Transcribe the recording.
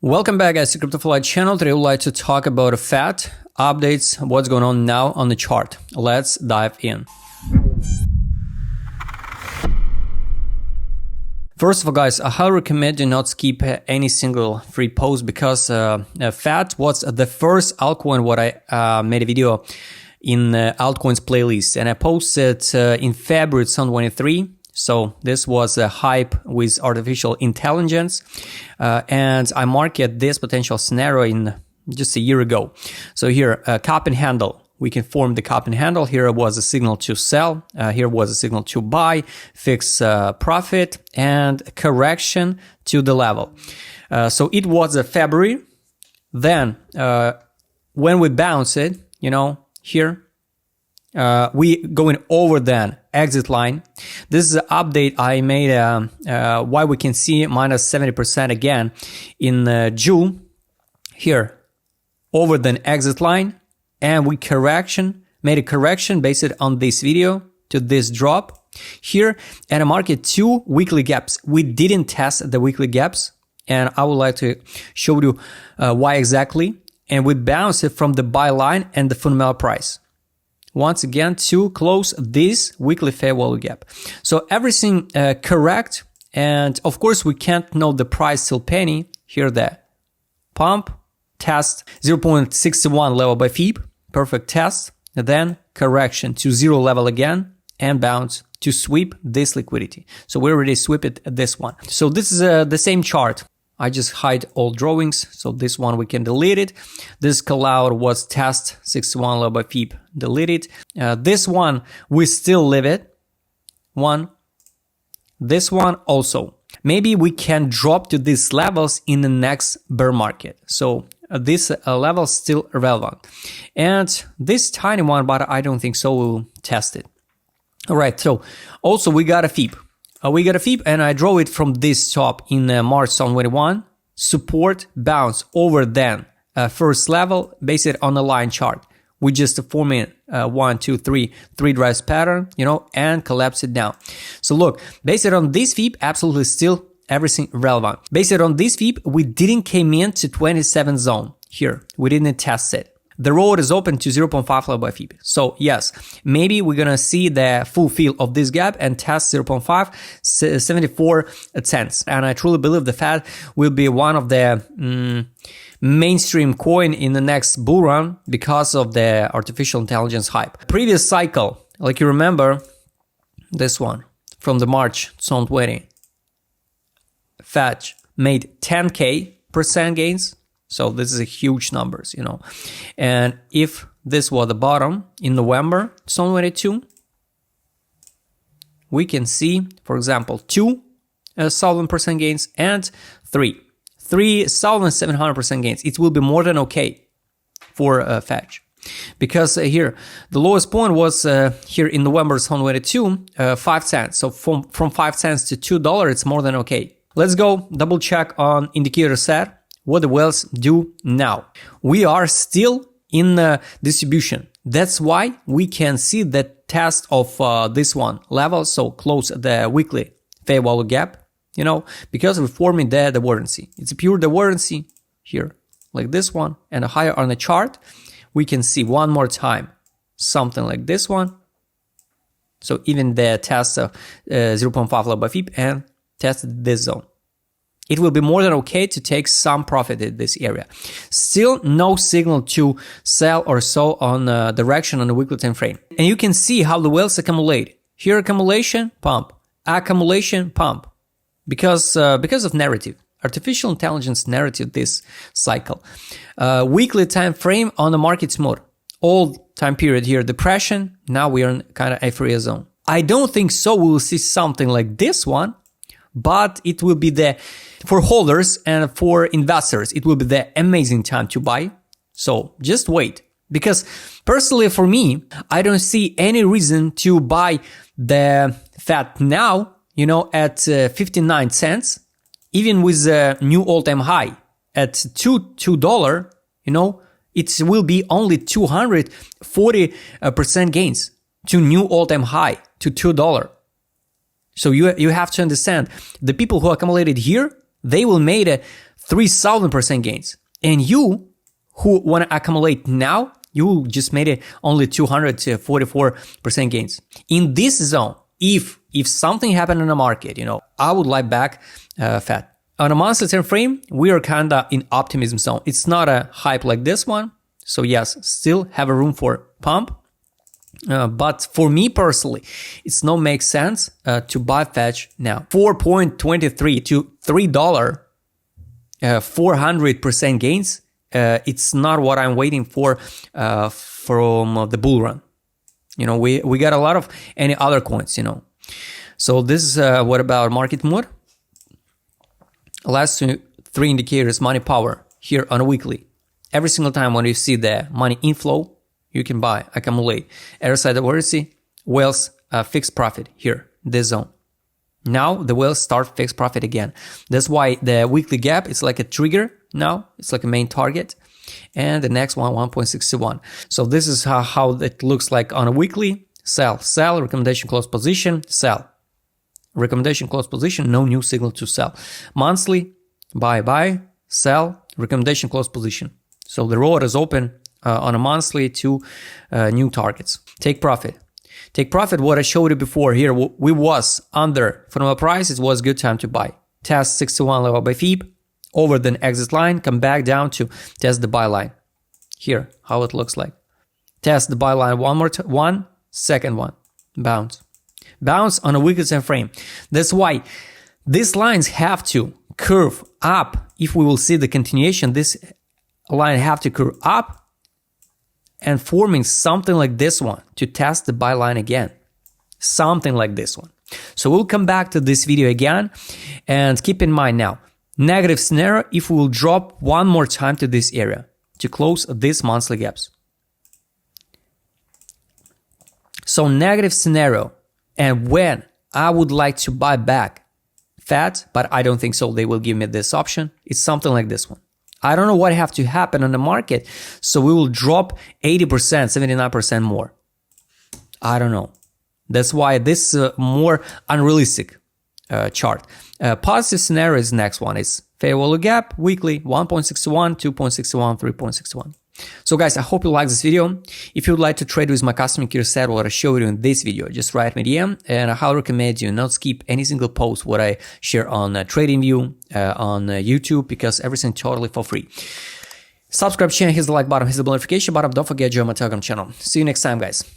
Welcome back guys to CryptoFly channel. Today I would like to talk about FET updates, what's going on now on the chart. Let's dive in. First of all guys, I highly recommend do not skip any single free post because FET was the first altcoin what I made a video in altcoins playlist, and I posted in February 2023. So this was a hype with artificial intelligence, and I marketed this potential scenario in just a year ago. So here, cup and handle, we can form the cup and handle. Here was a signal to sell, here was a signal to buy, fix profit, and correction to the level. So it was a February. Then when we bounce it, here, we going over then exit line. This is an update I made why we can see minus 70% again in June. Here over then exit line, and we made a correction based on this video to this drop here, and I marked 2 weekly gaps. We didn't test the weekly gaps, and I would like to show you why exactly. And we bounced it from the buy line and the fundamental price once again to close this weekly fair value gap. So everything correct, and of course we can't know the price till penny. Here the pump test 0.61 level by FET, perfect test, and then correction to 0 level again and bounce to sweep this liquidity. So we already swept this one. So this is the same chart. I just hide all drawings, so this one we can delete it. This callout was test 61 level by FET, delete it. This one we still leave it. This one also. Maybe we can drop to these levels in the next bear market. So this level still relevant. And this tiny one, but I don't think so, we'll test it. All right, so also we got a FET. And I draw it from this top in March 2021. Support bounce over then first level based on the line chart. We just forming 1, 2, 3 drives pattern, and collapse it down. So look, based on this FET, absolutely still everything relevant. Based on this FET, we didn't came into 27 zone here. We didn't test it. The road is open to 0.5 level by FET. So yes, maybe we're gonna see the full fill of this gap and test 0.5, 74 cents. And I truly believe the FET will be one of the mainstream coin in the next bull run because of the artificial intelligence hype. Previous cycle, like you remember, this one from the March 2020, FET made 10% gains. So this is a huge numbers, And if this was the bottom in November 2022, we can see, for example, 2,000% gains and 3,700% gains. It will be more than okay for FET. Because here, the lowest point was here in November 2022, 5 cents. So from 5 cents to $2, it's more than okay. Let's go double check on indicator set. What the whales do now. We are still in distribution. That's why we can see the test of this one level. So close the weekly fair value gap, because we're forming the divergency. It's a pure divergency here, like this one, and higher on the chart. We can see one more time something like this one. So even the test of 0.5 level by FET and test this zone. It will be more than okay to take some profit in this area. Still no signal to sell or so on direction on the weekly time frame. And you can see how the whales accumulate. Here accumulation, pump. Accumulation, pump. Because of narrative. Artificial intelligence narrative this cycle. Weekly time frame on the market mode. Old time period here, depression. Now we are in kind of euphoria zone. I don't think so we will see something like this one. But it will be for holders and for investors, it will be the amazing time to buy. So just wait. Because personally for me, I don't see any reason to buy the FET now, at 59 cents, even with a new all-time high at $2, it will be only 240% gains to new all-time high to $2. So you have to understand, the people who accumulated here, they will made 3,000% gains. And you who want to accumulate now, you just made it only 244% gains. In this zone, if something happened in the market, I would like back FET. On a monthly time frame, we are kind of in optimism zone. It's not a hype like this one. So yes, still have a room for pump. But for me personally, it's not make sense to buy FET now. 4.23 to $3, 400% gains. It's not what I'm waiting for from the bull run. We got a lot of any other coins, So this is what about market mood? Last three indicators, money power here on a weekly. Every single time when you see the money inflow, you can buy, accumulate. Other side of worthy, whales fixed profit here, this zone. Now the whales start fixed profit again. That's why the weekly gap is like a trigger now. It's like a main target. And the next one, 1.61. So this is how it looks like on a weekly. Sell, sell, recommendation close position, sell. Recommendation close position, no new signal to sell. Monthly, buy, buy, sell, recommendation close position. So the road is open on a monthly to new targets. Take profit. Take profit, what I showed you before here, we was under fundamental price, it was a good time to buy. Test 61 level by FEP, over the exit line, come back down to test the buy line. Here, how it looks like. Test the buy line one, second one, bounce. Bounce on a weekly time frame. That's why these lines have to curve up. If we will see the continuation, this line have to curve up and forming something like this one to test the buy line again. Something like this one. So we'll come back to this video again and keep in mind now, negative scenario if we will drop one more time to this area to close these monthly gaps. So negative scenario, and when I would like to buy back FET, but I don't think so, they will give me this option. It's something like this one. I don't know what have to happen on the market, so we will drop 80%, 79% more. I don't know. That's why this is a more unrealistic chart. Positive scenario is next one. It's fair value gap, weekly, 1.61, 2.61, 3.61. So guys, I hope you like this video. If you would like to trade with my custom key set, what I showed you in this video, just write me DM, and I highly recommend you not skip any single post what I share on TradingView, on YouTube, because everything totally for free. Subscribe channel, hit the like button, hit the notification button. Don't forget to join my Telegram channel. See you next time, guys.